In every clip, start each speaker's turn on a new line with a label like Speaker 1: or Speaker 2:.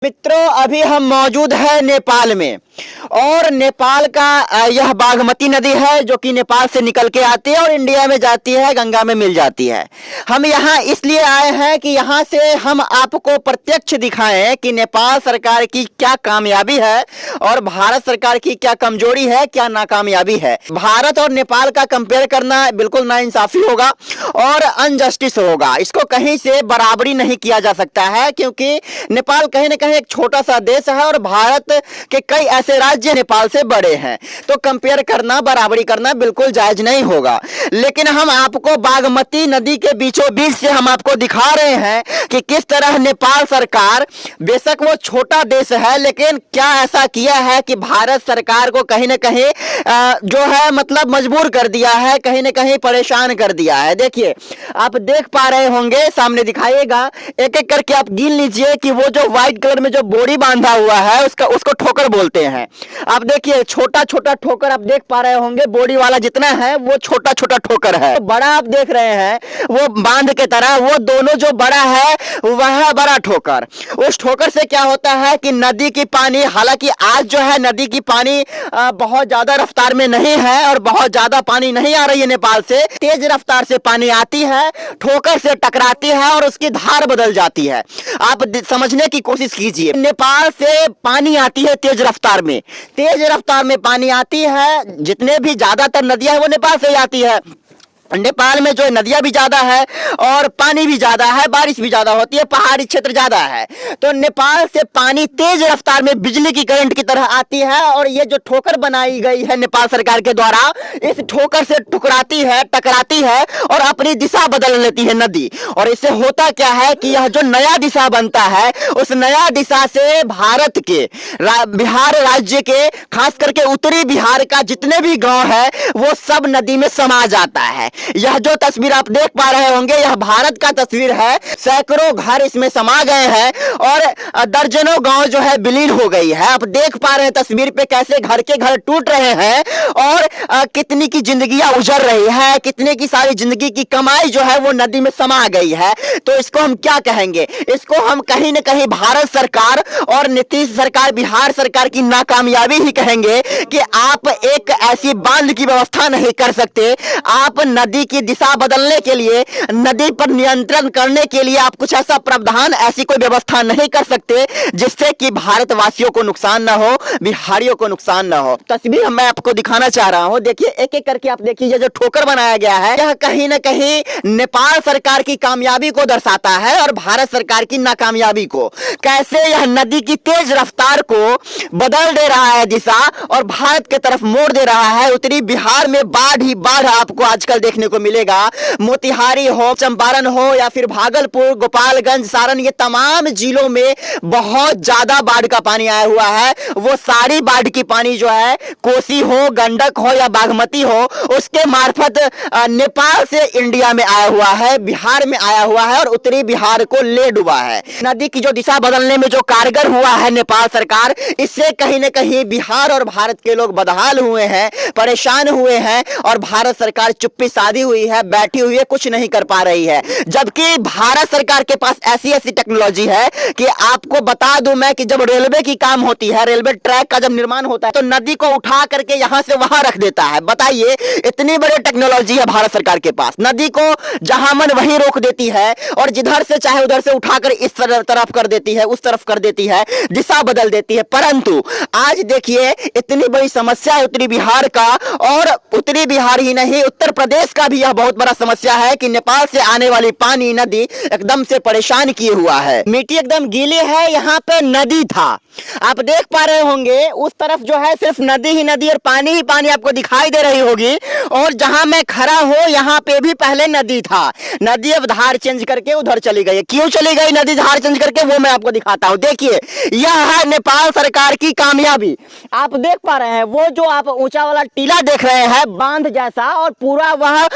Speaker 1: मित्रों, अभी हम मौजूद हैं नेपाल में और नेपाल का यह बागमती नदी है जो कि नेपाल से निकल के आती है और इंडिया में जाती है, गंगा में मिल जाती है। हम यहाँ इसलिए आए हैं कि यहाँ से हम आपको प्रत्यक्ष दिखाएं कि नेपाल सरकार की क्या कामयाबी है और भारत सरकार की क्या कमजोरी है, क्या नाकामयाबी है। भारत और नेपाल का कंपेयर करना बिल्कुल नाइंसाफी होगा और अनजस्टिस होगा। इसको कहीं से बराबरी नहीं किया जा सकता है क्योंकि नेपाल कहीं ना कहीं एक छोटा सा देश है और भारत के कई ऐसे राज्य नेपाल से बड़े हैं, तो कंपेयर करना, बराबरी करना बिल्कुल जायज नहीं होगा। लेकिन हम आपको बागमती नदी के बीचों बीच से हम आपको दिखा रहे हैं कि किस तरह नेपाल सरकार, बेशक वो छोटा देश है, लेकिन क्या ऐसा किया है कि भारत सरकार को कहीं ना कहीं जो है मतलब मजबूर कर दिया है, कहीं ना कहीं परेशान कर दिया है। देखिए, आप देख पा रहे होंगे, सामने दिखाइएगा, एक एक करके आप गिन लीजिए कि वो जो व्हाइट कलर में जो बोरी बांधा हुआ है उसको ठोकर बोलते हैं। आप देखिए, छोटा छोटा ठोकर आप देख पा रहे होंगे, बोरी वाला जितना है वो छोटा छोटा ठोकर है। तो बड़ा आप देख रहे हैं वो बांध के तरह, वो दोनों जो बड़ा है वह बड़ा ठोकर। उस ठोकर से क्या होता है कि नदी की पानी, हालांकि आज जो है नदी की पानी बहुत ज्यादा रफ्तार में नहीं है और बहुत ज्यादा पानी नहीं आ रही है नेपाल से, तेज रफ्तार से पानी आती है, ठोकर से टकराती है और उसकी धार बदल जाती है। आप समझने की कोशिश कीजिए, नेपाल से पानी आती है तेज रफ्तार में, तेज रफ्तार में पानी आती है। जितने भी ज्यादातर नदियां हैं वो नेपाल से आती है। नेपाल में जो नदियां भी ज्यादा है और पानी भी ज्यादा है, बारिश भी ज्यादा होती है, पहाड़ी क्षेत्र ज्यादा है, तो नेपाल से पानी तेज रफ्तार में बिजली की करंट की तरह आती है और ये जो ठोकर बनाई गई है नेपाल सरकार के द्वारा, इस ठोकर से टकराती है और अपनी दिशा बदल लेती है नदी। और इससे होता क्या है कि यह जो नया दिशा बनता है, उस नया दिशा से भारत के बिहार राज्य के, खास करके उत्तरी बिहार का जितने भी गांव है वो सब नदी में समा जाता है। यह जो तस्वीर आप देख पा रहे होंगे, यह भारत का तस्वीर है। सैकड़ों घर इसमें समा गए हैं और दर्जनों गांव जो है विलीन हो गई है। आप देख पा रहे हैं तस्वीर पे कैसे घर के घर टूट रहे हैं और कितनी की जिंदगियां उजड़ रही है, कितने की सारी जिंदगी की कमाई जो है वो नदी में समा गई है। तो इसको हम क्या कहेंगे? इसको हम कहीं ना कहीं भारत सरकार और नीतीश सरकार, बिहार सरकार की नाकामयाबी ही कहेंगे कि आप एक ऐसी बांध की व्यवस्था नहीं कर सकते, आप नदी की दिशा बदलने के लिए, नदी पर नियंत्रण करने के लिए आप कुछ ऐसा प्रावधान, ऐसी कोई व्यवस्था नहीं कर सकते जिससे कि भारतवासियों को नुकसान ना हो, बिहारियों को नुकसान ना हो। तस्वीर मैं आपको दिखाना चाह रहा हूं, देखिए, एक एक करके आप देखिए, जो ठोकर बनाया गया है यह कहीं ना कहीं नेपाल सरकार की कामयाबी को दर्शाता है और भारत सरकार की नाकामयाबी को। कैसे यह नदी की तेज रफ्तार को बदल दे रहा है दिशा और भारत की तरफ मोड़ दे रहा है। उत्तरी बिहार में बाढ़ ही बाढ़ आपको आजकल देखने को मिलेगा। मोतिहारी हो, चंपारण हो या फिर भागलपुर, गोपालगंज, सारण, ये तमाम जिलों में बहुत ज्यादा बाढ़ का पानी आया हुआ है। वो सारी बाढ़ की पानी जो है, कोसी हो, गंडक हो या बागमती हो, उसके मार्फत नेपाल से इंडिया में आया हुआ है, बिहार में आया हुआ है और उत्तरी बिहार को ले डूबा है। नदी की जो दिशा बदलने में जो कारगर हुआ है नेपाल सरकार, इससे कहीं ना कहीं बिहार और भारत के लोग बदहाल हुए हैं, परेशान हुए हैं और भारत सरकार चुप्पी साधी हुई है, बैठी हुई है, कुछ नहीं कर पा रही है। जबकि भारत सरकार के पास ऐसी ऐसी टेक्नोलॉजी है कि आपको बता दूं मैं कि जब रेलवे की काम होती है, रेलवे ट्रैक का जब निर्माण होता है, तो नदी को उठा करके यहां से वहां रख देता है। बताइए, इतनी बड़ी टेक्नोलॉजी है भारत सरकार के पास। नदी को जहां मन वहीं रोक देती है और जिधर से चाहे उधर से उठाकर इस तरफ कर देती है, उस तरफ कर देती है, दिशा बदल देती है। परंतु आज देखिए, इतनी बड़ी समस्या है उत्तरी बिहार का, और उत्तरी बिहार ही नहीं, उत्तर प्रदेश का भी यह बहुत बड़ा समस्या है कि नेपाल से आने वाली पानी, नदी एकदम से परेशान किए हुआ है। मिट्टी एकदम गीली है, यहाँ पे नदी था, आप देख पा रहे होंगे, उस तरफ जो है सिर्फ नदी ही नदी और पानी ही पानी आपको दिखाई दे रही होगी। और जहां मैं खड़ा हूं यहाँ पे भी पहले नदी था, नदी अब धार चेंज करके उधर चली गई। क्यों चली गई नदी धार चेंज करके, वो मैं आपको दिखाता हूं। देखिए, यह है नेपाल सरकार की कामयाबी। आप देख पा रहे हैं वो जो आप ऊंचा वाला टीला देख रहे हैं, बांध जैसा, और पूरा वह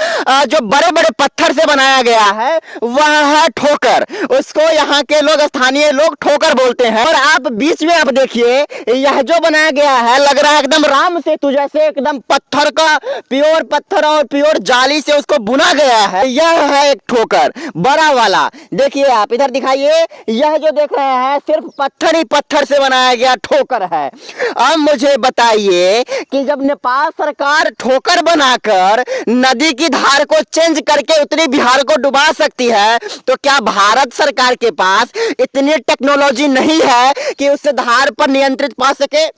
Speaker 1: जो बड़े बड़े पत्थर से बनाया गया है वह है ठोकर। उसको यहाँ के लोग, स्थानीय लोग ठोकर बोलते हैं। और आप बीच में आप देखिए, यह जो बनाया गया है लग रहा है एकदम राम सेतु जैसे, एकदम पत्थर का, प्योर पत्थर और प्योर जाली से उसको बुना गया है। यह है एक ठोकर बड़ा वाला। देखिए आप इधर दिखाइए, यह जो देख रहे हैं सिर्फ पत्थर ही पत्थर से बनाया गया ठोकर है। अब मुझे बताइए कि जब नेपाल सरकार ठोकर बनाकर नदी की धार को चेंज करके उत्तरी बिहार को डुबा सकती है, तो क्या भारत सरकार के पास इतनी टेक्नोलॉजी नहीं है कि उस धार पर नियंत्रित पा सके,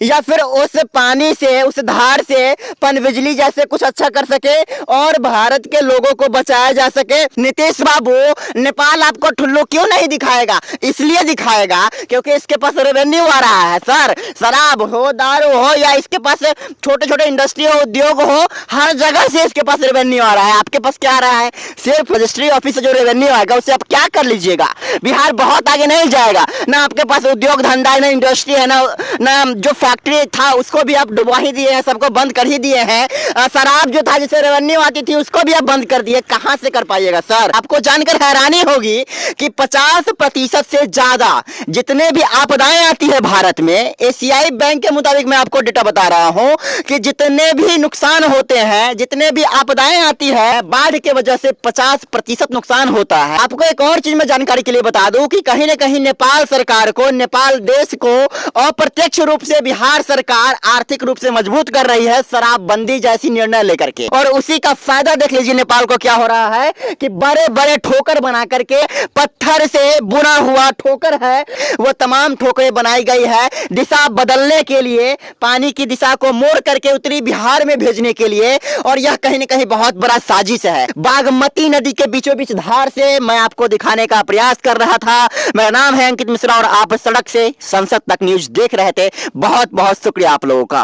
Speaker 1: या फिर उस पानी से, उस धार से पनबिजली जैसे कुछ अच्छा कर सके और भारत के लोगों को बचाया जा सके? नीतीश बाबू, नेपाल आपको ठुल्लू क्यों नहीं दिखाएगा? इसलिए दिखाएगा क्योंकि इसके पास रेवेन्यू आ रहा है सर। शराब हो, दारू हो, या इसके पास छोटे छोटे इंडस्ट्री हो, उद्योग हो, हर जगह से इसके पास रेवेन्यू आ रहा है। आपके पास क्या आ रहा है? सिर्फ रजिस्ट्री ऑफिस से जो रेवेन्यू आएगा उससे आप क्या कर लीजिएगा? बिहार बहुत आगे नहीं जाएगा। ना आपके पास उद्योग धंधा है, ना इंडस्ट्री है, ना जो फैक्ट्री था उसको भी आप डुबा ही दिए हैं, सबको बंद कर ही दिए हैं। शराब जो था जिससे रेवेन्यू आती थी उसको भी आप बंद कर दिए। कहां से कर पाइएगा सर? आपको जानकर हैरानी होगी कि 50% से ज्यादा जितने भी आपदाएं आती है भारत में, एशियाई बैंक के मुताबिक मैं आपको डेटा बता रहा हूं कि जितने भी नुकसान होते हैं, जितने भी आपदाएं आती है बाढ़ के वजह से 50% नुकसान होता है। आपको एक और चीज मैं जानकारी के लिए बता दूं कि कहीं ना कहीं नेपाल सरकार को, नेपाल देश को अप्रत्यक्ष रूप से बिहार सरकार आर्थिक रूप से मजबूत कर रही है शराबबंदी जैसी निर्णय लेकर के। और उसी का फायदा देख लीजिए नेपाल को क्या हो रहा है कि बड़े बड़े ठोकर बना करके, पत्थर से बुना हुआ ठोकर है वो तमाम ठोकरें बनाई गई है दिशा बदलने के लिए, पानी की दिशा को मोड़ करके उत्तरी बिहार में भेजने के लिए। और यह कहीं ना कहीं बहुत बड़ा साजिश है। बागमती नदी के बीचों बीच धार से मैं आपको दिखाने का प्रयास कर रहा था। मेरा नाम है अंकित मिश्रा और आप सड़क से संसद तक न्यूज देख रहे थे। बहुत बहुत शुक्रिया आप लोगों का।